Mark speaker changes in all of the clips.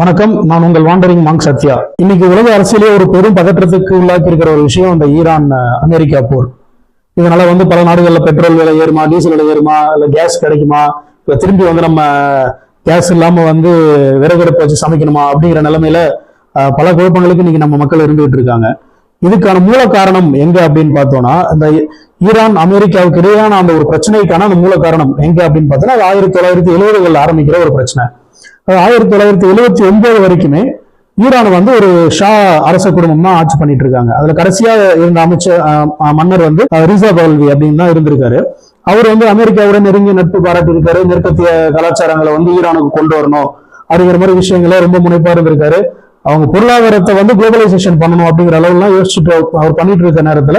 Speaker 1: வணக்கம். நான் உங்கள் வாண்டரிங் மாங்க் சத்யா. இன்னைக்கு உலக அரசியலே ஒரு பெரும் பதற்றத்துக்கு உள்ளாக்கி இருக்கிற ஒரு விஷயம் இந்த ஈரான் அமெரிக்கா போர். இதனால பல நாடுகள்ல பெட்ரோல் விலை ஏறுமா, டீசல் விலை ஏறுமா, இல்ல கேஸ் கிடைக்குமா, இல்ல திரும்பி நம்ம கேஸ் இல்லாம விறகடுப்பு வச்சு சமைக்கணுமா அப்படிங்கிற நிலைமையில பல குழப்பங்களுக்கு இன்னைக்கு நம்ம மக்கள் இருந்துகிட்டு இருக்காங்க. இதுக்கான மூல காரணம் எங்க அப்படின்னு பார்த்தோம்னா, இந்த ஈரான் அமெரிக்காவுக்கு இடையான அந்த ஒரு பிரச்சனைக்கான அந்த மூல காரணம் எங்க அப்படின்னு பார்த்தோம்னா, அது 1970கள் ஆரம்பிக்கிற ஒரு பிரச்சனை. 1979 வரைக்குமே ஈரான் ஒரு ஷா அரச குடும்பம் தான் ஆட்சி பண்ணிட்டு இருக்காங்க. அதுல கடைசியா இருந்த மன்னர் ரிசா பல்வி அப்படின்னு தான் இருந்திருக்காரு. அவர் அமெரிக்காவுடன் நெருங்கிய நட்பு பாராட்டி இருக்காரு. மேற்கத்திய கலாச்சாரங்களை ஈரானுக்கு கொண்டு வரணும் அப்படிங்கிற மாதிரி விஷயங்கள ரொம்ப முனைப்பா இருந்திருக்காரு. அவங்க பொருளாதாரத்தை குளோபலைசேஷன் பண்ணணும் அப்படிங்கிற அளவுலாம் யோசிச்சுட்டு அவர் பண்ணிட்டு இருக்க நேரத்துல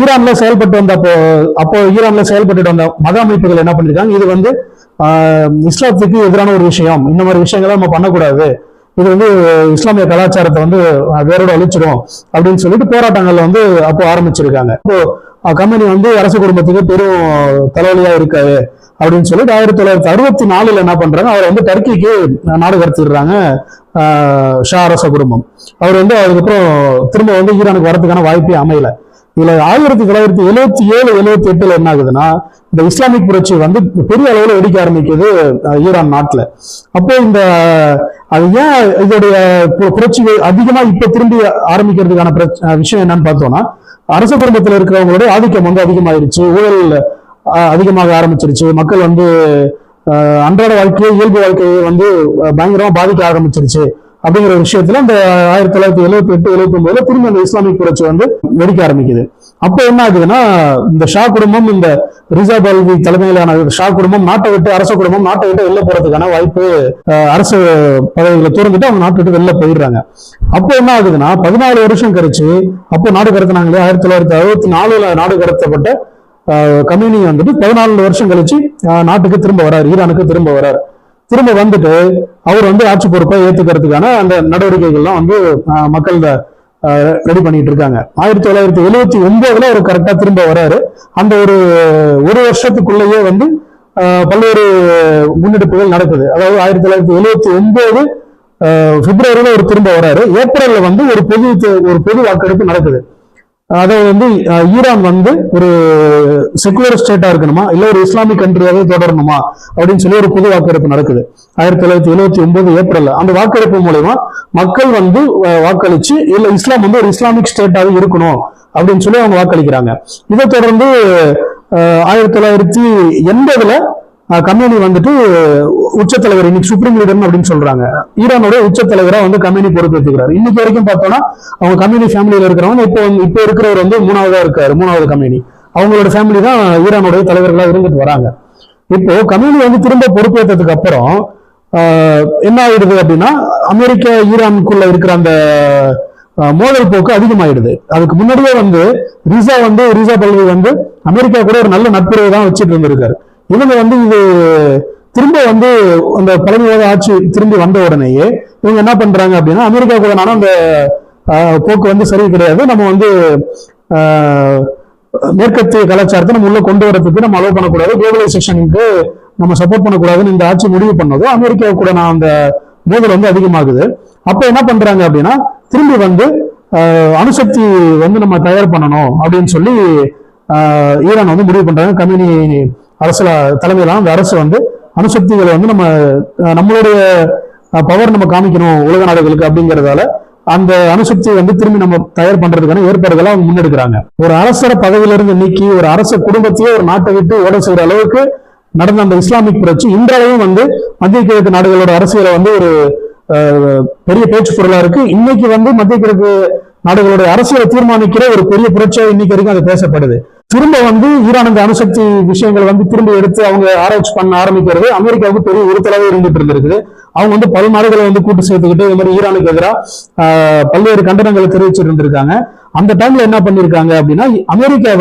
Speaker 1: ஈரான்ல செயல்பட்டு வந்த அப்போ ஈரான்ல செயல்பட்டு வந்த மத அமைப்புகள் என்ன பண்ணிருக்காங்க, இது இஸ்லாத்துக்கு எதிரான ஒரு விஷயம், இந்த மாதிரி விஷயங்களை நம்ம பண்ணக்கூடாது, இது இஸ்லாமிய கலாச்சாரத்தை வேரோட அழிச்சிடும் அப்படின்னு சொல்லிட்டு போராட்டங்கள் அப்போ ஆரம்பிச்சிருக்காங்க. இப்போ கம்பெனி அரசு குடும்பத்துக்கு பெரும் தலைவலியா இருக்காது அப்படின்னு சொல்லிட்டு 1964 என்ன பண்றாங்க, அவர் டர்க்கிக்கு நாடு கடத்திடுறாங்க ஷா அரச குடும்பம். அவர் அதுக்கப்புறம் திரும்ப ஈரானுக்கு வரதுக்கான வாய்ப்பே அமையல. இதுல 1977-78 என்ன ஆகுதுன்னா, இந்த இஸ்லாமிக் புரட்சி பெரிய அளவுல வெடிக்க ஆரம்பிக்குது ஈரான் நாட்டுல. அப்போ அது ஏன் இதோடைய புரட்சி அதிகமா இப்ப திரும்பி ஆரம்பிக்கிறதுக்கான விஷயம் என்னன்னு பார்த்தோம்னா, அரச குடும்பத்தில் இருக்கிறவங்களோட ஆதிக்கம் அதிகமாயிருச்சு, ஊழல் அதிகமாக ஆரம்பிச்சிருச்சு, மக்கள் அன்றாட வாழ்க்கையை இயல்பு வாழ்க்கையை பயங்கரமா பாதிக்க ஆரம்பிச்சிருச்சு அப்படிங்கிற விஷயத்துல இந்த 1978-79 திரும்ப அந்த இஸ்லாமிக் புரட்சி வெடிக்க ஆரம்பிக்குது. அப்ப என்ன ஆகுதுன்னா, இந்த ஷா குடும்பம், இந்த ரிசா பல்வி தலைமையிலான ஷா குடும்பம் அரச குடும்பம் நாட்டை விட்டு வெளில போறதுக்கான வாய்ப்பு, அரசு பதவிகளை துறந்துட்டு அவங்க நாட்டை விட்டு வெளில போயிடுறாங்க. அப்போ என்ன ஆகுதுன்னா, 14 வருஷம் கழிச்சு அப்போ நாடு கடத்தினாங்களே, 1964 நாடு கடத்தப்பட்ட கம்யூனி 14 வருஷம் கழிச்சு நாட்டுக்கு திரும்ப வராரு, ஈரானுக்கு திரும்ப வராரு. திரும்ப அவர் ஆட்சி பொறுப்பை ஏத்துக்கிறதுக்கான அந்த நடவடிக்கைகள்லாம் மக்கள் ரெடி பண்ணிட்டு இருக்காங்க. 1979 அவர் கரெக்டா திரும்ப வராரு. அந்த ஒரு வருஷத்துக்குள்ளேயே பல்வேறு முன்னெடுப்புகள் நடக்குது. அதாவது 1979 பிப்ரவரியில அவர் திரும்ப வராரு. ஏப்ரல்ல ஒரு பொது வாக்கெடுப்பு நடக்குது. அதாவது ஈரான் ஒரு செகுலர் ஸ்டேட்டா இருக்கணுமா, இல்ல ஒரு இஸ்லாமிக் கண்ட்ரியாவே தொடரணுமா அப்படின்னு சொல்லி ஒரு பொது வாக்கெடுப்பு நடக்குது 1979 ஏப்ரல்ல. அந்த வாக்கெடுப்பு மூலமா மக்கள் வாக்களிச்சு, இல்ல இஸ்லாம் ஒரு இஸ்லாமிக் ஸ்டேட்டாவே இருக்கணும் அப்படின்னு சொல்லி அவங்க வாக்களிக்கிறாங்க. இதை தொடர்ந்து 1980 கம்யூனி உச்சத்தலைவர், இன்னைக்கு சுப்ரீம் லீடர் அப்படின்னு சொல்றாங்க, ஈரானோட உச்சத்தலைவரா கம்யூனி பொறுப்பேற்றுக்கிறார். இன்னைக்கு வரைக்கும் பார்த்தோம்னா அவங்க கம்யூனி ஃபேமிலியில இருக்கிறவங்க இப்ப இருக்கிறவர் 3ஆவதா இருக்காரு, 3ஆவது கம்யூனி. அவங்களோட ஃபேமிலி தான் ஈரானோட தலைவர்களா இருந்துட்டு வராங்க. இப்போ கம்யூனி திரும்ப பொறுப்பேற்றதுக்கு அப்புறம் என்ன ஆயிடுது அப்படின்னா, அமெரிக்கா ஈரானுக்குள்ள இருக்கிற அந்த மோதல் போக்கு அதிகமாயிடுது. அதுக்கு முன்னாடியே ரிசா பல்வி அமெரிக்கா கூட ஒரு நல்ல நட்புறவை தான் வச்சுட்டு இருந்திருக்காரு. இவங்க இது திரும்ப அந்த பழமைவாத ஆட்சி திரும்பி வந்த உடனேயே இவங்க என்ன பண்றாங்க அப்படின்னா, அமெரிக்கா கூட அந்த போக்கு சரி கிடையாது, நம்ம மேற்கத்திய கலாச்சாரத்தை நம்ம உள்ள கொண்டு வரதுக்கு நம்ம அலோவ் பண்ணக்கூடாது, குளோபலைசேஷனுக்கு நம்ம சப்போர்ட் பண்ணக்கூடாதுன்னு இந்த ஆட்சி முடிவு பண்ணதும் அமெரிக்கா கூட அந்த மோதல் அதிகமாகுது. அப்ப என்ன பண்றாங்க அப்படின்னா, திரும்பி அணுசக்தி நம்ம தயார் பண்ணணும் அப்படின்னு சொல்லி ஈரான் முடிவு பண்றாங்க. கம்யூனி அரசுல தலைமையில அந்த அரசு அணுசக்திகளை நம்மளுடைய பவர் நம்ம காமிக்கணும் உலக நாடுகளுக்கு அப்படிங்கறதால அந்த அணுசக்தியை திரும்பி நம்ம தயார் பண்றதுக்கான ஏற்பாடுகளை அவங்க முன்னெடுக்கிறாங்க. ஒரு அரசர பதவியிலிருந்து நீக்கி ஒரு அரச குடும்பத்தையே ஒரு நாட்டை விட்டு ஓட செய்யற அளவுக்கு நடந்த அந்த இஸ்லாமிக் புரட்சி இன்றளவும் மத்திய கிழக்கு நாடுகளோட அரசியல ஒரு பெரிய பேச்சு பொருளா இருக்கு. இன்னைக்கு மத்திய கிழக்கு நாடுகளுடைய அரசியலை தீர்மானிக்கிற ஒரு பெரிய புரட்சியா இன்னைக்கு வரைக்கும் அது பேசப்படுது. திரும்ப ஈரான் அந்த அணுசக்தி விஷயங்கள் திரும்ப எடுத்து அவங்க ஆராய்ச்சி பண்ண ஆரம்பிக்கிறது அமெரிக்காவுக்கு பெரிய உறுத்தலாவே இருந்துட்டு இருந்திருக்குது. அவங்க பல நாடுகளை கூட்டு சேர்த்துக்கிட்டு இது மாதிரி ஈரானுக்கு எதிராக பல்வேறு கண்டனங்களை தெரிவிச்சிட்டு இருந்திருக்காங்க. அந்த டைம்ல என்ன பண்ணிருக்காங்க அப்படின்னா, அமெரிக்கா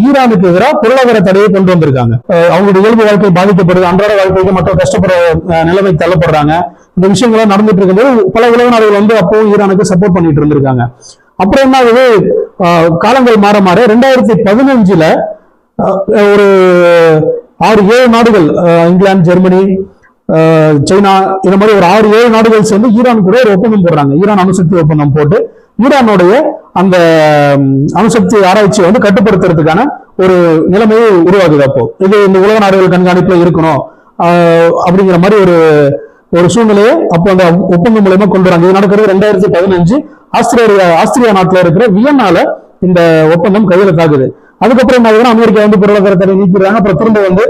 Speaker 1: ஈரானுக்கு எதிராக பொருளாதார தடையை கொண்டு வந்திருக்காங்க. அவங்களுடைய இயல்பு வாழ்க்கை பாதிக்கப்படுது, அன்றாட வாழ்க்கைக்கு மக்கள் கஷ்டப்படுற நிலைமை தள்ளப்படுறாங்க. இந்த விஷயங்கள்லாம் நடந்துட்டு இருக்கும்போது பல உலக நாடுகள் அப்பவும் ஈரானுக்கு சப்போர்ட் பண்ணிட்டு இருந்திருக்காங்க. அப்புறம் என்ன ஆகுது, காலங்கள் மாற மாற 2015 ஒரு 6-7 நாடுகள், இங்கிலாந்து, ஜெர்மனி, சைனா இந்த மாதிரி ஒரு 6-7 நாடுகள் சேர்ந்து ஈரான் கூட ஒரு ஒப்பந்தம் போடுறாங்க. ஈரான் அணுசக்தி ஒப்பந்தம் போட்டு ஈரானுடைய அந்த அணுசக்தி ஆராய்ச்சியை வந்து கட்டுப்படுத்துறதுக்கான ஒரு நிலைமையை உருவாகுது. அப்போ இது இந்த உலக நாடுகள் கண்காணிப்புல இருக்கணும் அப்படிங்கிற மாதிரி ஒரு சூழ்நிலையை அப்போ அந்த ஒப்பந்தம் மூலமா கொண்டு வராங்க. இது நடக்கிறது 2015 ஆஸ்திரியா நாட்டுல இருக்கிற வியன்னால இந்த ஒப்பந்தம் கையெழுத்தாகுது. அதுக்கப்புறம் என்ன அமெரிக்கா வந்து பொருளாதார தடை நீக்கிறாங்க. அப்புறம் திரும்ப வந்து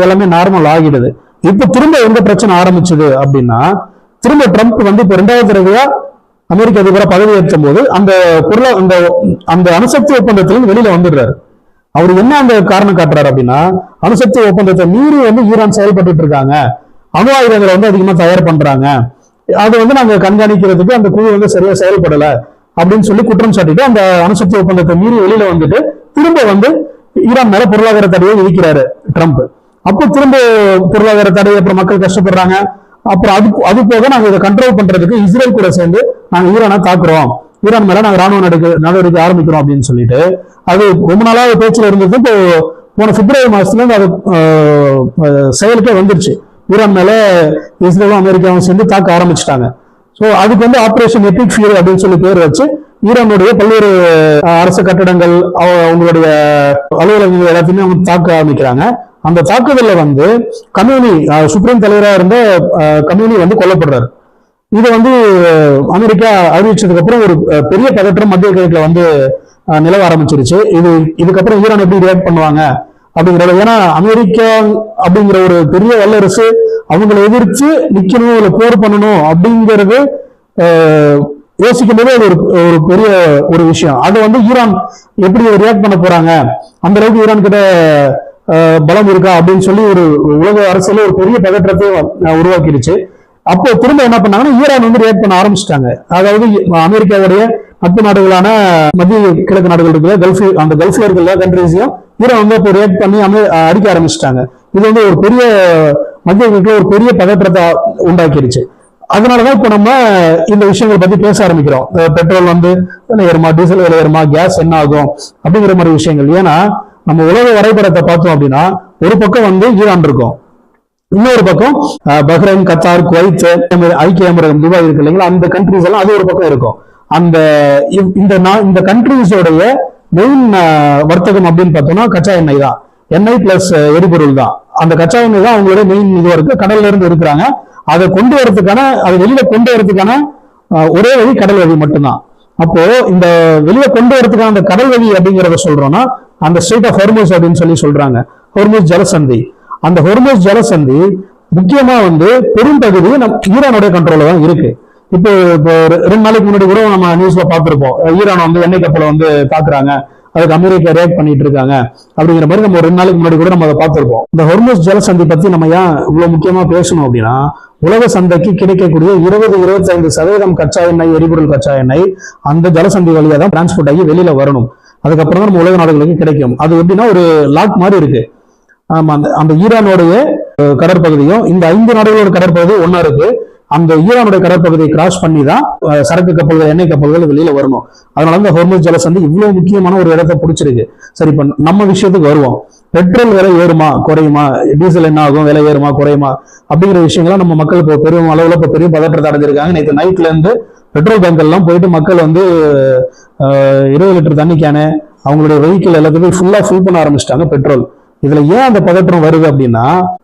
Speaker 1: எல்லாமே நார்மல் ஆகிடுது. இப்ப திரும்ப எந்த பிரச்சனை ஆரம்பிச்சது அப்படின்னா, திரும்ப ட்ரம்ப் வந்து இப்ப 2வது தடவையா அமெரிக்க அதிபரா பதவியேற்றும் போது அந்த அணுசக்தி ஒப்பந்தத்திலும் வெளியில வந்துடுறாரு. அவர் என்ன அந்த காரணம் காட்டுறாரு அப்படின்னா, அணுசக்தி ஒப்பந்தத்தை மீறி வந்து ஈரான் செயல்பட்டு இருக்காங்க, அணு ஆயுதங்களை வந்து அதிகமா தயார் பண்றாங்க, அது வந்து நாங்க கண்காணிக்கிறதுக்கு அந்த குழு வந்து சரியா செயல்படல அப்படின்னு சொல்லி குற்றம் சாட்டிட்டு அந்த அணுசக்தி ஒப்பந்தத்தை மீறி வெளியில வந்துட்டு திரும்ப வந்து ஈரான் மேல பொருளாதார தடையை விதிக்கிறாரு ட்ரம்ப். அப்போ திரும்ப பொருளாதார தடை, அப்புறம் மக்கள் கஷ்டப்படுறாங்க. அப்புறம் அது போக நாங்க இதை கண்ட்ரோல் பண்றதுக்கு இஸ்ரேல் கூட சேர்ந்து நாங்க ஈரானை தாக்குறோம், ஈரான் மேல நாங்க ராணுவ நடவடிக்கை ஆரம்பிக்கிறோம் அப்படின்னு சொல்லிட்டு அது ரொம்ப நாளாக பேச்சுல இருந்தது. இப்போ போன பிப்ரவரி மாசத்துல இருந்து அது செயலுக்கே வந்துருச்சு. ஈரான் மேல இஸ்ரேலும் அமெரிக்காவும் சேர்ந்து தாக்க ஆரம்பிச்சுட்டாங்க. ஸோ அதுக்கு வந்து ஆபரேஷன் எபிக் ஃபியூரி அப்படின்னு சொல்லி பேர் வச்சு ஈரானுடைய பல்வேறு அரசு கட்டடங்கள், அவங்களுடைய அலுவலகங்கள் எல்லாத்தையுமே அவங்க தாக்க ஆரம்பிக்கிறாங்க. அந்த தாக்குதல்ல வந்து கமேனி, சுப்ரீம் தலைவராக இருந்த கமேனி வந்து கொல்லப்படுறாரு. இது வந்து அமெரிக்கா அறிவிச்சதுக்கு அப்புறம் ஒரு பெரிய பதற்றம் மத்திய கிழக்குல வந்து நிலவ ஆரம்பிச்சிருச்சு. இதுக்கப்புறம் ஈரான் எப்படி ரியாக்ட் பண்ணுவாங்க அப்படிங்கிறது. ஏன்னா அமெரிக்கா அப்படிங்கிற ஒரு பெரிய வல்லரசு அவங்களை எதிர்த்து நிக்கணும், இல்லை போர் பண்ணணும் அப்படிங்கிறது யோசிக்கும் போது அது ஒரு பெரிய ஒரு விஷயம். அது வந்து ஈரான் எப்படி ரியாக்ட் பண்ண போறாங்க, அந்த அளவுக்கு ஈரான் கிட்ட பலம் இருக்கா அப்படின்னு சொல்லி ஒரு உலக அரசியல ஒரு பெரிய பதற்றத்தை உருவாக்கிடுச்சு. அப்போ திரும்ப என்ன பண்ணாங்கன்னா ஈரான் வந்து ரியாக்ட் பண்ண ஆரம்பிச்சிட்டாங்க. அதாவது அமெரிக்காவுடைய நட்பு நாடுகளான மத்திய கிழக்கு நாடுகள் இருக்கிற அந்த கல்ஃப்ல இருக்கிற கண்ட்ரிஸையும் ஈரான் வந்து இப்போ ரியாக்ட் பண்ணி அடிக்க ஆரம்பிச்சிட்டாங்க. இது வந்து ஒரு பெரிய மத்திய கிழக்குல ஒரு பெரிய பதற்றத்தை உண்டாக்கிடுச்சு. அதனாலதான் இப்ப நம்ம இந்த விஷயங்களை பத்தி பேச ஆரம்பிக்கிறோம். பெட்ரோல் வந்து விலை ஏறுமா, டீசல் விலை ஏறுமா, கேஸ் என்ன ஆகும் அப்படிங்கிற மாதிரி விஷயங்கள். ஏன்னா நம்ம உலக வரைபடத்தை பார்த்தோம் அப்படின்னா ஒரு பக்கம் வந்து ஈரான் இருக்கும், இன்னொரு பக்கம் பஹ்ரைன், கத்தார், குவைத், ஐக்கிய அமீரகம், துபாய் இருக்கு இல்லைங்களா, அந்த கண்ட்ரிஸ் எல்லாம் அது ஒரு பக்கம் இருக்கும். இந்த கண்ட்ரிஸோடைய மெயின் வர்த்தகம் அப்படின்னு பார்த்தோம்னா கச்சா எண்ணெய் தான், எண்ணெய் பிளஸ் எரிபொருள் தான். அந்த கச்சா எண்ணெய் தான் அவங்களுடைய மெயின் இதுவா இருக்கு. கடல்ல இருந்து இருக்கிறாங்க, அதை கொண்டு வரதுக்கான, அதை வெளியில கொண்டு வரதுக்கான ஒரே வழி கடல் வழி மட்டும்தான். அப்போ இந்த வெளியில கொண்டு வரதுக்கான அந்த கடல் வழி அப்படிங்கிறத சொல்றோம்னா அந்த ஸ்ட்ரெய்ட் ஆஃப் ஹொர்முஸ் அப்படின்னு சொல்லி சொல்றாங்க, ஹொர்முஸ் ஜலசந்தி. அந்த ஹொர்முஸ் ஜலசந்தி முக்கியமா வந்து பெரும்பகுதி ஈரானுடைய கண்ட்ரோல்ல தான் இருக்கு. இப்போ 2 நாளைக்கு முன்னாடி கூட நம்ம நியூஸ்ல பார்த்திருப்போம், ஈரான் வந்து எண்ணெய் கப்பலை வந்து தாக்குறாங்க, அதுக்கு அமெரிக்கா ரியாக்ட் பண்ணிட்டு இருக்காங்க அப்படிங்கிற மாதிரி நம்ம 2 நாளைக்கு முன்னாடி கூட நம்ம அதை பார்த்திருப்போம். இந்த ஹொர்முஸ் ஜலசந்தி பத்தி நம்ம ஏன் இவ்வளவு முக்கியமா பேசணும் அப்படின்னா, உலக சந்தைக்கு கிடைக்கக்கூடிய 20-25% கச்சா எண்ணெய், எரிபொருள் கச்சா எண்ணெய் அந்த ஜலசந்தி வழியா தான் டிரான்ஸ்போர்ட் ஆகி வெளியில வரணும். அதுக்கப்புறம் தான் நம்ம உலக நாடுகளுக்கு கிடைக்கும். அது எப்படின்னா ஒரு லாக் மாதிரி இருக்கு. அந்த ஈரானுடைய கடற்பகுதியும் இந்த 5 நாடுகளோட கடற்பகுதி ஒன்னா இருக்கு. அந்த ஈரானுடைய கடற்பகுதியை கிராஸ் பண்ணி தான் சரக்கு கப்பல்கள், எண்ணெய் கப்பல்கள் வெளியில வரணும். அதனால இந்த ஹொர்முஸ் ஜலசந்தி இவ்வளவு முக்கியமான ஒரு இடத்தை பிடிச்சிருக்கு. சரி, இப்ப நம்ம விஷயத்துக்கு வருவோம். பெட்ரோல் விலை ஏறுமா குறையுமா, டீசல் என்ன ஆகும், விலை ஏறுமா குறையுமா அப்படிங்கிற விஷயங்கள்லாம் நம்ம மக்கள் இப்போ பெரிய அளவுல இப்போ பெரிய பதற்றத்தை அடைஞ்சிருக்காங்க. நேற்று நைட்ல இருந்து பெட்ரோல் பங்க் போயிட்டு மக்கள் வந்து 20 லிட்டர் தண்ணி கேனு, அவங்களுடைய வெஹிக்கிள் எல்லாத்தையுமே ஃபுல்லா ஃபில் பண்ண ஆரம்பிச்சிட்டாங்க பெட்ரோல். இதுல ஏன் அந்த பதற்றம் வருது அப்படின்னா,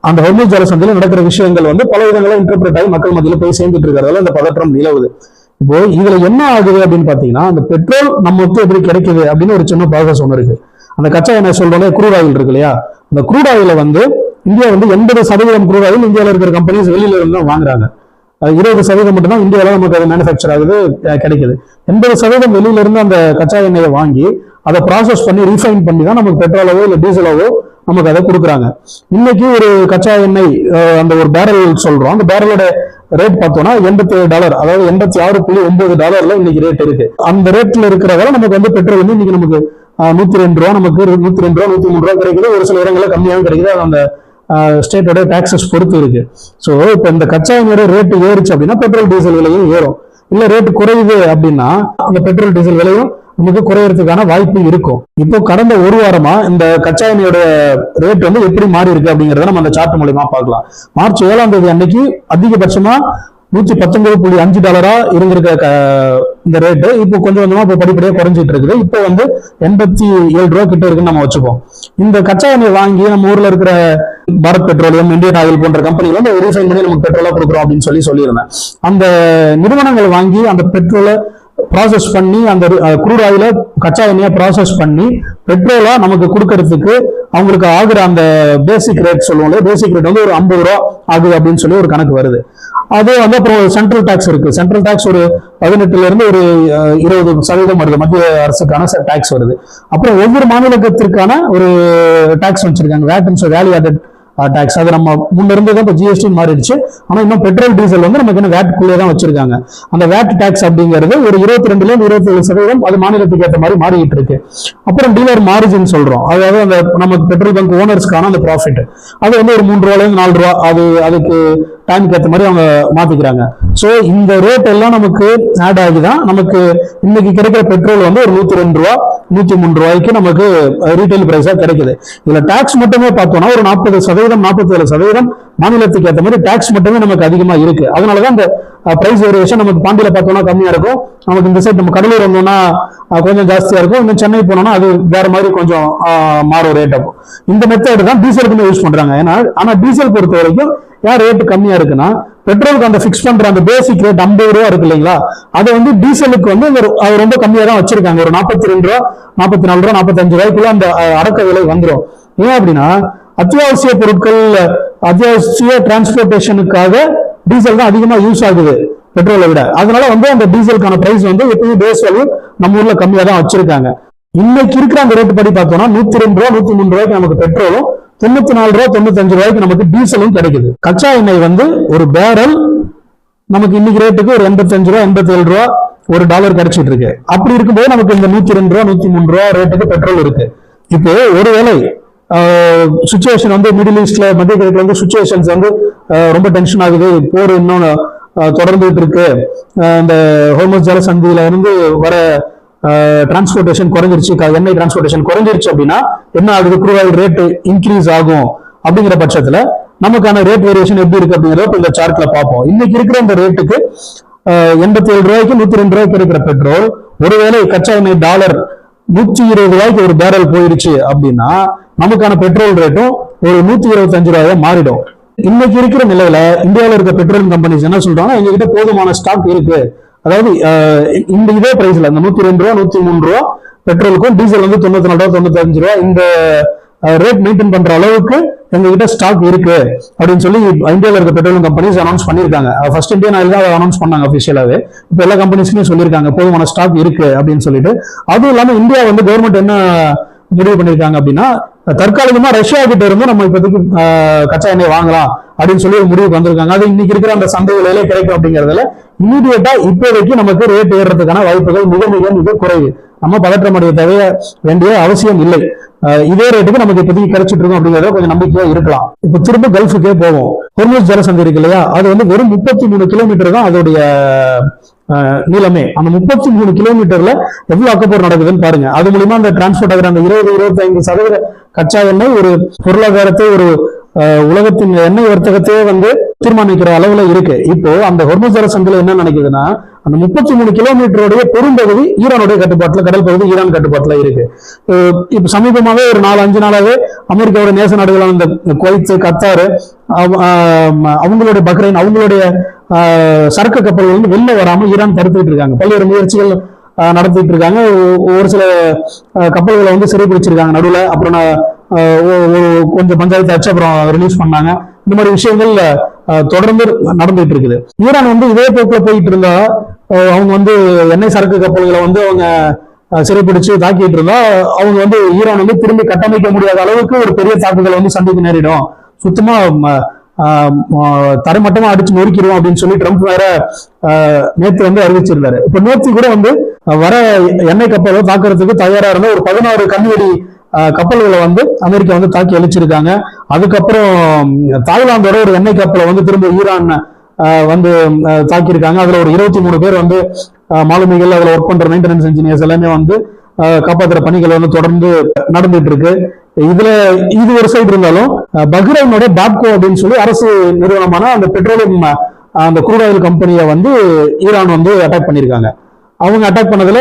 Speaker 1: அந்த ஹொர்முஸ் ஜலசந்தியில நடக்கிற விஷயங்கள் வந்து பல விதங்களா இன்டர்பிரேட் ஆகி மக்கள் மத்தியில போய் சேர்ந்துட்டு இருக்கிறதால இந்த பதற்றம் நிலவுது. இப்போ இதுல என்ன ஆகுது அப்படின்னு பாத்தீங்கன்னா, அந்த பெட்ரோல் நமக்கு எப்படி கிடைக்குது அப்படின்னு ஒரு சின்ன ப்ராசஸ் ஒன்று இருக்கு. அந்த கச்சா எண்ணெய் சொல்றோம்ல, க்ரூட் ஆயில் இருக்கு இல்லையா, அந்த க்ரூட் ஆயில வந்து இந்தியா வந்து 80% க்ரூட் ஆயில் இந்தியாவில் இருக்கிற கம்பெனிஸ் வெளியில இருந்து தான் வாங்குறாங்க. 20% மட்டும் தான் இந்தியாவில நமக்கு அது மேனுஃபேக்சர் ஆகுது, கிடைக்குது. 80% வெளியில இருந்து அந்த கச்சா எண்ணெயை வாங்கி அதை ப்ராசஸ் பண்ணி ரீஃபைன் பண்ணி தான் நமக்கு பெட்ரோலவோ இல்லை டீசலாவோ நமக்கு அதை கொடுக்குறாங்க. இன்னைக்கு ஒரு கச்சா எண்ணெய் அந்த ஒரு பேரல் சொல்றோம், அந்த பேரலோட ரேட் பார்த்தோம்னா $87, அதாவது $86.9 இன்னைக்கு ரேட் இருக்கு. அந்த ரேட்ல இருக்கிறதால நமக்கு வந்து பெட்ரோல் வந்து இன்னைக்கு நமக்கு $102, நமக்கு $102, $103 கிடைக்குது. ஒரு சில இடங்கள்ல கம்மியாகவும் கிடைக்குது. அது அந்த ஸ்டேட்டோட டாக்ஸஸ் பொறுத்து இருக்கு. ஸோ இப்போ இந்த கச்சா எண்ணெயோட ரேட்டு ஏறுச்சு அப்படின்னா பெட்ரோல் டீசல் விலையும் ஏறும். இல்ல ரேட்டு குறையுது அப்படின்னா அந்த பெட்ரோல் டீசல் விலையும் நமக்கு குறையறதுக்கான வாய்ப்பு இருக்கும். இப்போ கடந்த ஒரு வாரமா இந்த கச்சா எண்ணெயோட ரேட் வந்து எப்படி மாறி இருக்கு அப்படிங்கறத நம்ம அந்த சார்ட் மூலமா பார்க்கலாம். மார்ச் 7ஆம் தேதி அன்னைக்கு அதிகபட்சமா $119.5 இருந்திருக்க இந்த ரேட்டு இப்போ கொஞ்சம் கொஞ்சமா இப்போ படிப்படியா குறைஞ்சிட்டு இருக்குது. இப்போ வந்து $87 கிட்ட இருக்குன்னு நம்ம வச்சுப்போம். இந்த கச்சா எண்ணெய் வாங்கி நம்ம ஊர்ல இருக்கிற பாரத் பெட்ரோலியம், இந்தியன் ஆயில் போன்ற கம்பெனிகள் வந்து ரீஃபைன் பண்ணி நமக்கு பெட்ரோலா கொடுக்குறோம் அப்படின்னு சொல்லியிருந்தேன். அந்த நிறுவனங்கள் வாங்கி அந்த பெட்ரோலை ப்ராசஸ் பண்ணி அந்த குரூட் ஆயில கச்சா எண்ணெயை ப்ராசஸ் பண்ணி பெட்ரோலா நமக்கு கொடுக்கறதுக்கு அவங்களுக்கு ஆகுற அந்த பேசிக் ரேட் சொல்லுவோம். பேசிக் ரேட் வந்து ஒரு $50 ஆகுது அப்படின்னு சொல்லி ஒரு கணக்கு வருது. அது வந்து அப்புறம் சென்ட்ரல் டாக்ஸ் இருக்கு. சென்ட்ரல் டாக்ஸ் ஒரு 18% இருந்து ஒரு 20% வருது. மத்திய அரசுக்கான டாக்ஸ் வருது. அப்புறம் ஒவ்வொரு மாநிலத்திற்கான ஒரு டாக்ஸ் வச்சிருக்காங்க. Value added tax. அது நம்ம முன்ன இருந்தது இப்போ ஜிஎஸ்டி மாறிடுச்சு. ஆனா இன்னும் பெட்ரோல் டீசல் வந்து நமக்கு இன்னும் வேட்டுக்குள்ளே தான் வச்சிருக்காங்க. அந்த வேட் டாக்ஸ் அப்படிங்கிறது ஒரு 22% 27% அது மாநிலத்துக்கு ஏற்ற மாதிரி மாறிட்டு இருக்கு. அப்புறம் டீலர் மார்ஜின் சொல்றோம். அதாவது அந்த நமக்கு பெட்ரோல் பங்க் ஓனர்ஸ்க்கான அந்த ப்ராஃபிட் அது வந்து ஒரு $3 4 அதுக்கு டைமுக்கு ஏற்ற மாதிரி அவங்க மாத்திக்கிறாங்க. ஸோ இந்த ரேட் எல்லாம் நமக்கு ஆட் ஆகிதான் நமக்கு இன்னைக்கு கிடைக்கிற பெட்ரோல் வந்து ஒரு $102 $103 நமக்கு ரீட்டைல் பிரைஸா கிடைக்குது. இதுல டாக்ஸ் மட்டுமே பார்த்தோம்னா ஒரு 40% 47% மாநிலத்துக்கு ஏற்ற மாதிரி டாக்ஸ் மட்டுமே நமக்கு அதிகமா இருக்கு. அதனாலதான் இந்த பிரைஸ் வேரியேஷன் நமக்கு பாண்டியில பார்த்தோம்னா கம்மியா இருக்கும். நமக்கு இந்த சைட் நம்ம கடலூர் வந்தோம்னா கொஞ்சம் ஜாஸ்தியா இருக்கும். இன்னும் சென்னை போனோம்னா அது வேற மாதிரி கொஞ்சம் மாறும் ரேட். அப்போ இந்த மெத்தட் தான் டீசலுக்குமே யூஸ் பண்றாங்க. ஏன்னா ஆனா டீசல் பொறுத்த வரைக்கும் ஏன் ரேட் கம்மியா இருக்குன்னா பெட்ரோலுக்கு அந்த பிக்ஸ் பண்ற அந்த பேசிக் ரேட் $50 இருக்கு இல்லைங்களா, அது வந்து டீசலுக்கு வந்து ரொம்ப கம்மியா தான் வச்சிருக்காங்க. ஒரு $42 $44 $45 அந்த அடக்க விலை வந்துடும். ஏன் அப்படின்னா அத்தியாவசிய பொருட்கள், அத்தியாவசிய டிரான்ஸ்போர்டேஷனுக்காக டீசல் தான் அதிகமா யூஸ் ஆகுது பெட்ரோலை விட. அதனால வந்து அந்த டீசலுக்கான பிரைஸ் வந்து எப்பயும் பேஸ் வேல்யூ நம்ம ஊர்ல கம்மியா தான் வச்சிருக்காங்க. இன்னைக்கு இருக்கிற அந்த ரேட் படி பார்த்தோம்னா $102 $103 நமக்கு பெட்ரோலும், $94 $95 நமக்கு டீசலும் கிடைக்குது. கச்சா எண்ணெய் வந்து ஒரு பேரல் நமக்கு இன்னைக்கு ரேட்டுக்கு ஒரு $85 $87 ஒரு டாலர் கிடைச்சிட்டு இருக்கு. அப்படி இருக்கும்போது நமக்கு இந்த $102 $103 ரேட்டுக்கு பெட்ரோல் இருக்கு. இப்போ ஒருவேளை சுச்சுவேஷன் வந்து மிடில் ஈஸ்ட்ல மத்திய கிழக்குல வந்து சுச்சுவேஷன்ஸ் வந்து ரொம்ப டென்ஷன் ஆகுது, போர் இன்னும் தொடர்ந்துட்டு இருக்கு, இந்த ஹோர்முஸ் ஜலசந்தியில இருந்து வர டிரான்ஸ்போர்டேஷன் குறைஞ்சிருச்சு, எண்ணெய் டிரான்ஸ்போர்டேஷன் குறைஞ்சிருச்சு அப்படின்னா என்ன ஆகுது, க்ரூட் ஆயில் ரேட் இன்க்ரீஸ் ஆகும். அப்படிங்கிற பட்சத்துல நமக்கான ரேட் வேரியேஷன் எப்படி இருக்கு அப்படிங்கிறத இந்த சார்ட்ல பார்ப்போம். இன்னைக்கு இருக்கிற இந்த ரேட்டுக்கு $87 $102 இருக்கிற பெட்ரோல் ஒருவேளை கச்சா எண்ணெய் டாலர் $120 ஒரு பேரல் போயிடுச்சு அப்படின்னா நமக்கான பெட்ரோல் ரேட்டும் ஒரு $125 மாறிடும். இன்னைக்கு இருக்கிற நிலையில இந்தியாவில் இருக்க பெட்ரோல் கம்பெனிஸ் என்ன சொல்றாங்கன்னா எங்ககிட்ட போதுமான ஸ்டாக் இருக்கு. அதாவது இந்த இதே பிரைஸ்ல இந்த $102 $103 பெட்ரோலுக்கும் டீசல் வந்து $94 $95 இந்த ரேட் மெயின்டைன் பண்ற அளவுக்கு எங்ககிட்ட ஸ்டாக் இருக்கு அப்படின்னு சொல்லி இந்தியாவில் இருக்க பெட்ரோலியம் கம்பெனிஸ் அனௌன்ஸ் பண்ணிருக்காங்க. ஃபர்ஸ்ட் இந்தியன் ஆயில் தான் அனௌன்ஸ் பண்ணாங்க அபிஷியலாவே. இப்போ எல்லா கம்பெனிஸ்க்குமே சொல்லியிருக்காங்க போதுமான ஸ்டாக் இருக்கு அப்படின்னு சொல்லிட்டு. அதுவும் இல்லாம இந்தியா வந்து கவர்மெண்ட் என்ன முடிவு பண்ணிருக்காங்க அப்படின்னா தற்காலிகமா ரஷ்யா கிட்ட இருந்து நம்ம இப்போதைக்கு கச்சா எண்ணெய் வாங்கலாம் அப்படின்னு சொல்லி ஒரு முடிவுக்கு வந்திருக்காங்க. அது இன்னைக்கு இருக்கிற அந்த சந்தை விலையில கிடைக்கும் அப்படிங்கறதுல இமீடியட்டா இப்போதைக்கு நமக்கு ரேட் ஏறுறதுக்கான வாய்ப்புகள் மிக மிக மிக குறைவு. நம்ம பதற்றம் அடைய தேவைய வேண்டிய அவசியம் இல்லை. இதே ரேட்டுக்கு நமக்கு இப்போதைக்கு கிடைச்சிட்டு இருக்கும் அப்படிங்கறத கொஞ்சம் நம்பிக்கையா இருக்கலாம். இப்ப திரும்ப கல்ஃபுக்கே போவோம். ஹோர்முஸ் ஜலசந்தி இருக்கு இல்லையா, அது வந்து வெறும் 33 கிலோமீட்டர் தான் அதோடைய நீளமே. அந்த 33 கிலோமீட்டர்ல எவ்வளவு அக்கப்போர் நடக்குதுன்னு பாருங்க. அது மூலியமா அந்த டிரான்ஸ்போர்ட் ஆகிற அந்த 20-25% கச்சா எண்ணெய் ஒரு பொருளாதாரத்தை, ஒரு உலகத்தின் எண்ணெய் வர்த்தகத்தையே வந்து தீர்மானிக்கிற அளவுல இருக்கு. இப்போ அந்த ஹோர்முஸ் ஜலசந்தில என்ன நினைக்குதுன்னா அந்த 33 கிலோமீட்டருடைய பெரும்பகுதி ஈரானுடைய கட்டுப்பாட்டுல, கடல் பகுதி ஈரான் கட்டுப்பாட்டுல இருக்கு. இப்ப சமீபமாவே ஒரு 4-5 நாளாவே அமெரிக்காவோட நேச நாடுகளான இந்த குவைத், கத்தார், அவங்களுடைய பஹ்ரைன், அவங்களுடைய சரக்கு கப்பல்கள் வந்து வெளில வராம ஈரான் தடுத்துட்டு இருக்காங்க. பல்வேறு முயற்சிகள் நடத்திட்டு இருக்காங்க. ஒரு சில கப்பல்களை வந்து சிறைப்பிடிச்சிருக்காங்க நடுவுல. அப்புறம் கொஞ்சம் பஞ்சாயத்து ஆச்சு, அப்புறம் ரிலீஸ் பண்ணாங்க. இந்த மாதிரி விஷயங்கள் தொடர்ந்து நடந்துட்டு இருக்குது. ஈரான் வந்து இதே போக்குல போயிட்டு இருந்தா அவங்க வந்து எண்ணெய் சரக்கு கப்பல்களை வந்து அவங்க சிறைப்பிடிச்சு தாக்கிட்டு இருந்தா அவங்க வந்து ஈரான் வந்து திரும்பி கட்டமைக்க முடியாத அளவுக்கு ஒரு பெரிய தாக்குதலை வந்து சந்திக்க நேரிடும். சுத்தமா தரைமட்டமா அடிச்சு நொறுக்கிடுவோம் அப்படின்னு சொல்லி ட்ரம்ப் வேற நேத்து வந்து அறிவிச்சிருந்தாரு. இப்ப நேத்து கூட வந்து வர எண்ணெய் கப்பலை தாக்குறதுக்கு தயாரா இருந்த ஒரு 16 கன்னிவெடி கப்பல்களை வந்து அமெரிக்கா வந்து தாக்கி அழிச்சிருக்காங்க. அதுக்கப்புறம் தாய்லாந்தோட ஒரு எண்ணெய் கப்பலை வந்து திரும்ப ஈரான் வந்து தாக்கியிருக்காங்க. அதுல ஒரு 23 பேர் வந்து மாலுமிகள், அதுல ஒர்க் பண்ற மெயின்டெனன்ஸ் இன்ஜினியர்ஸ் எல்லாமே வந்து காப்பாற்றுற பணிகள் வந்து தொடர்ந்து நடந்துட்டு இருக்கு. இதுல இது ஒரு சைடு இருந்தாலும் பஹ்ரைனோட பாப்கோ அப்படின்னு சொல்லி அரசு நிறுவனமான அந்த பெட்ரோலியம் அந்த குரூட் ஆயில் கம்பெனியை வந்து ஈரான் வந்து அட்டாக் பண்ணியிருக்காங்க. அவங்க அட்டாக் பண்ணதுல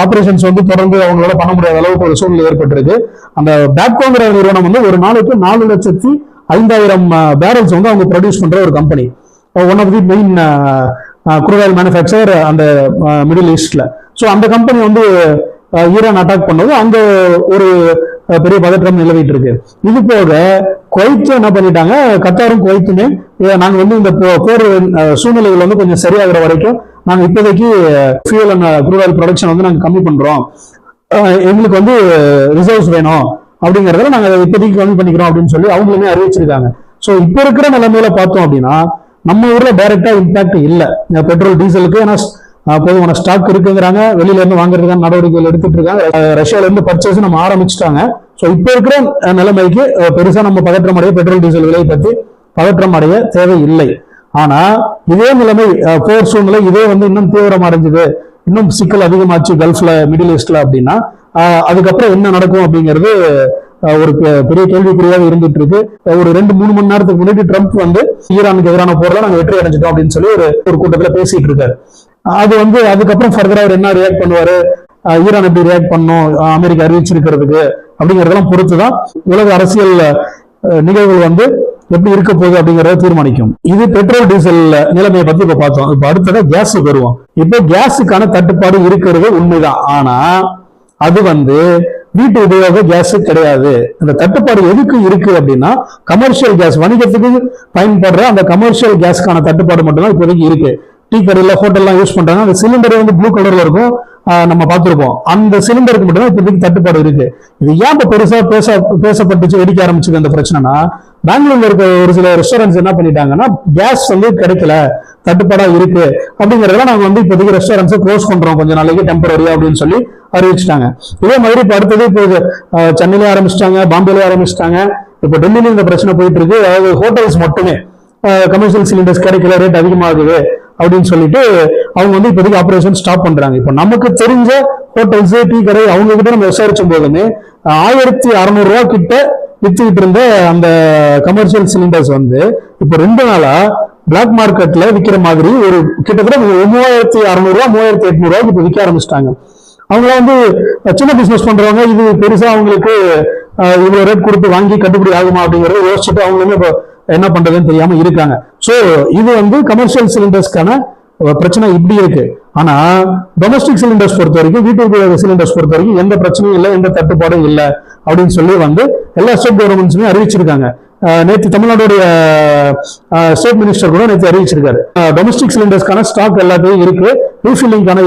Speaker 1: ஆபரேஷன்ஸ் வந்து தொடர்ந்து அவங்களால பண்ண முடியாத அளவுக்கு ஒரு சூழ்நிலை ஏற்பட்டிருக்கு. அந்த பேப்கோங்கிற நிறுவனம் வந்து ஒரு நாளைக்கு 4,05,000 பேரல்ஸ் வந்து அவங்க ப்ரொடியூஸ் பண்ற ஒரு company. One of the main crude oil manufacture அந்த மிடில் ஈஸ்ட்ல. ஸோ அந்த கம்பெனி வந்து ஈரான் அட்டாக் பண்ணது அங்க ஒரு பெரிய பதற்றம் நிலவிட்டு இருக்கு. இது போக குவைத் என்ன பண்ணிட்டாங்க, கத்தாரும் குவைத்துமே நாங்க வந்து இந்த போர் சூழ்நிலைகள் வந்து கொஞ்சம் சரியாகிற வரைக்கும் நாங்க இப்போதைக்கு fuel and crude oil production வந்து நாங்க கம்மி பண்றோம், எங்களுக்கு வந்து ரிசர்வ்ஸ் வேணும் அப்படிங்கறத நாங்க இப்போதைக்கு கம்மி பண்ணிக்கிறோம் அப்படின்னு சொல்லி அவங்களுமே அறிவிச்சிருக்காங்க. ஸோ இப்போ இருக்கிற நிலைமையில பார்த்தோம் அப்படின்னா நம்ம ஊர்ல டைரக்டா இம்பாக்ட் இல்லை பெட்ரோல் டீசலுக்கு. ஏன்னா போதுமான ஸ்டாக் இருக்குங்கிறாங்க, வெளியில இருந்து வாங்குறதுக்கான நடவடிக்கைகள் எடுத்துட்டு இருக்காங்க. ரஷ்யால இருந்து பர்ச்சேஸ் நம்ம ஆரம்பிச்சுட்டாங்க. ஸோ இப்போ இருக்கிற நிலைமைக்கு பெருசா நம்ம பதற்றம் அடைய பெட்ரோல் டீசல் விலையை பத்தி பதற்றம் அடைய தேவையில்லை. ஆனா இதே நிலைமை போர் சூழ்நிலை இதே வந்து இன்னும் தீவிரம் அடைஞ்சது, இன்னும் சிக்கல் அதிகமாச்சு கல்ஃப்ல மிடில் ஈஸ்ட்ல அப்படின்னா அதுக்கப்புறம் என்ன நடக்கும் அப்படிங்கிறது ஒரு பெரிய கேள்விக்குறியாக இருந்துட்டு இருக்கு. ஒரு 2-3 மணி நேரத்துக்கு முன்னாடி ட்ரம்ப் வந்து ஈரானுக்கு எதிரான போர்ல நாங்க வெற்றி அடைஞ்சிட்டோம் அப்படின்னு சொல்லி ஒரு கூட்டத்துல பேசிட்டு இருக்காரு. அது வந்து அதுக்கப்புறம் ஃபர்தரா அவர் என்ன ரியாக்ட் பண்ணுவாரு, ஈரான் எப்படி ரியாக்ட் பண்ணும் அமெரிக்கா அறிவிச்சிருக்கிறதுக்கு அப்படிங்கறதெல்லாம் பொறுத்துதான் உலக அரசியல் நிகழ்வுகள் வந்து எப்படி இருக்க போகுது அப்படிங்கறத தீர்மானிக்கும். இது பெட்ரோல் டீசல் நிலைமையை பத்தி இப்ப பார்த்தோம். இப்ப அடுத்ததா கேஸுக்கு வருவோம். இப்போ கேஸுக்கான தட்டுப்பாடு இருக்கிறது உண்மைதான். ஆனா அது வந்து வீட்டு உபயோக கேஸ் கிடையாது. அந்த தட்டுப்பாடு எதுக்கு இருக்கு அப்படின்னா கமர்ஷியல் கேஸ், வணிகத்துக்கு பயன்படுற அந்த கமர்ஷியல் கேஸ்க்கான தட்டுப்பாடு மட்டும்தான் இப்போதைக்கு இருக்கு. டீ கடையில ஹோட்டல்லாம் யூஸ் பண்றாங்க, அந்த சிலிண்டர் வந்து ப்ளூ கலர்ல இருக்கும், நம்ம பார்த்திருப்போம். அந்த சிலிண்டருக்கு மட்டும்தான் இப்போதைக்கு தட்டுப்பாடு இருக்கு. இது ஏன் இப்ப பெருசா பேசப்பட்டுச்சு வெடிக்க ஆரம்பிச்சுது அந்த பிரச்சனைனா, பெங்களூர்ல இருக்க ஒரு சில ரெஸ்டாரண்ட்ஸ் என்ன பண்ணிட்டாங்கன்னா கேஸ் வந்து கிடைக்கல, தட்டுப்பாடா இருக்கு அப்படிங்கறதெல்லாம் நாங்க வந்து இப்போதைக்கு ரெஸ்டாரண்ட்ஸ் க்ளோஸ் பண்றோம் கொஞ்ச நாளைக்கு டெம்பரரியா அப்படின்னு சொல்லி அறிவிச்சிட்டாங்க. இதே மாதிரி இப்ப அடுத்தது இப்போ சென்னையில ஆரம்பிச்சிட்டாங்க, பாம்பேல ஆரம்பிச்சிட்டாங்க, இப்போ டெல்லியில இந்த பிரச்சனை போயிட்டு இருக்கு. அதாவது ஹோட்டல்ஸ் மட்டுமே கமர்ஷியல் சிலிண்டர்ஸ் கிடைக்கல, ரேட் அதிகமாகுது அப்படின்னு சொல்லிட்டு அவங்க வந்து இப்போதைக்கு ஆபரேஷன் ஸ்டாப் பண்றாங்க. இப்போ நமக்கு தெரிஞ்ச ஹோட்டல்ஸ், டீ கடை அவங்க கிட்ட நம்ம விசாரிச்சும் போதுமே 1,600 ரூபாய் கிட்ட வித்துக்கிட்டு இருந்த அந்த கமர்ஷியல் சிலிண்டர்ஸ் வந்து இப்போ 2 நாளா பிளாக் மார்க்கெட்ல விற்கிற மாதிரி ஒரு கிட்டத்தட்ட 3,600 ரூபாய் 3,800 ரூபாய்க்கு இப்போ விற்க ஆரம்பிச்சிட்டாங்க. அவங்க வந்து சின்ன பிசினஸ் பண்றவங்க இது பெருசா அவங்களுக்கு இவ்வளவு ரேட் கொடுத்து வாங்கி கட்டுப்படி ஆகுமா அப்படிங்கறத யோசிச்சுட்டு அவங்களுமே இப்போ என்ன பண்றதுன்னு தெரியாம இருக்காங்க. சோ இது வந்து கமர்ஷியல் சிலிண்டர்ஸ்க்கான பிரச்சனை இப்படி இருக்கு. ஆனா டொமஸ்டிக் சிலிண்டர்ஸ் பொறுத்த வரைக்கும், வீட்டு சிலிண்டர்ஸ் பொறுத்த வரைக்கும் எந்த பிரச்சனையும் இல்லை, எந்த தட்டுப்பாடும் இல்லை அப்படின்னு சொல்லி வந்து எல்லா ஸ்டேட் கவர்மெண்ட்ஸுமே அறிவிச்சிருக்காங்க. நேற்று தமிழ்நாடுடைய ஸ்டேட் மினிஸ்டர் கூட நேற்று அறிவிச்சிருக்காரு, டொமஸ்டிக் சிலிண்டர்ஸ்க்கான ஸ்டாக் எல்லாத்தையும் இருக்கு, ரீஃபில்லிங்கான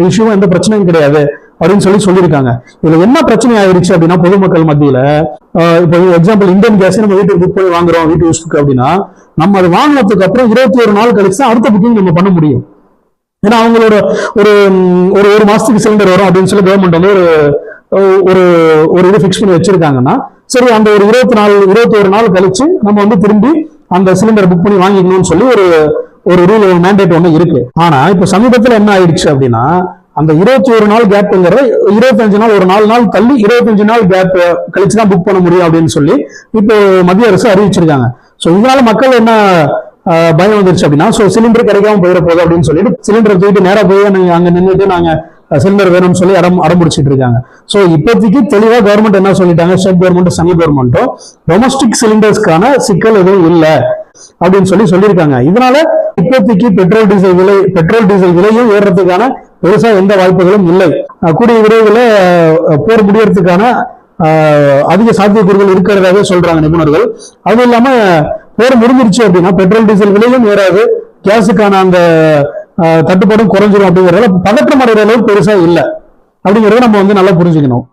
Speaker 1: இஷ்யூவும் எந்த பிரச்சனையும் கிடையாது அப்படின்னு சொல்லியிருக்காங்க. இதுல என்ன பிரச்சனை ஆயிருச்சு அப்படின்னா பொதுமக்கள் மத்தியில இப்போ எக்ஸாம்பிள் இந்தியன் கேஸ் நம்ம வீட்டுக்கு புக் பண்ணி வாங்குறோம் வீட்டு யூஸ்க்கு அப்படின்னா நம்ம அது வாங்கினதுக்கு அப்புறம் 21 நாள் கழிச்சு தான் அடுத்த புக்கிங் நம்ம பண்ண முடியும். ஏன்னா அவங்களோட ஒரு மாசத்துக்கு சிலிண்டர் வரும் அப்படின்னு சொல்லி கவர்மெண்ட் வந்து ஒரு இது பிக்ஸ் பண்ணி வச்சிருக்காங்கன்னா சரி அந்த ஒரு 21 நாள் கழிச்சு நம்ம வந்து திரும்பி அந்த சிலிண்டர் புக் பண்ணி வாங்கிக்கணும்னு சொல்லி ஒரு ரூல் மேண்டேட் ஒண்ணு இருக்கு. ஆனா இப்ப சமீபத்துல என்ன ஆயிடுச்சு அப்படின்னா அந்த 21 நாள் கேப்ங்கிறத 25 நாள், ஒரு 4 நாள் தள்ளி 25 நாள் கேப் கழிச்சுதான் புக் பண்ண முடியும் அப்படின்னு சொல்லி இப்போ மத்திய அரசு அறிவிச்சிருக்காங்க. சோ இதனால மக்கள் என்ன பயம் வந்துருச்சு அப்படின்னா சிலிண்டர் கிடைக்காம போயிட போகுது அப்படின்னு சொல்லிட்டு சிலிண்டர் தூக்கிட்டு நேரா போய் அங்க நின்றுட்டு நாங்க சிலிண்டர் வேணும்னு சொல்லி அடம்பிடிச்சிட்டு இருக்காங்க. சோ இப்போதைக்கு தெளிவா கவர்மெண்ட் என்ன சொல்லிட்டாங்க, ஸ்டேட் கவர்மெண்ட் சென்ட்ரல் கவர்மெண்ட்டும் டொமஸ்டிக் சிலிண்டர்ஸ்க்கான சிக்கல் எதுவும் இல்லை அப்படின்னு சொல்லியிருக்காங்க. இதனால இப்போதைக்கு பெட்ரோல் டீசல் விலையும் ஏறுறதுக்கான பெருசா எந்த வாய்ப்புகளும் இல்லை. கூடிய விரைவில் போர் முடியறதுக்கான அதிக சாத்தியக்கூறுகள் இருக்கிறதாவே சொல்றாங்க நிபுணர்கள். அதுவும் இல்லாம போர் முடிஞ்சிருச்சு அப்படின்னா பெட்ரோல் டீசல் விலையும் ஏறாது, கேஸுக்கான அந்த தட்டுப்பாடும் குறைஞ்சிரும் அப்படிங்கறத பதற்றம் அடைகிற அளவுக்கு பெருசா இல்லை அப்படிங்கறத நம்ம வந்து நல்லா புரிஞ்சுக்கணும்.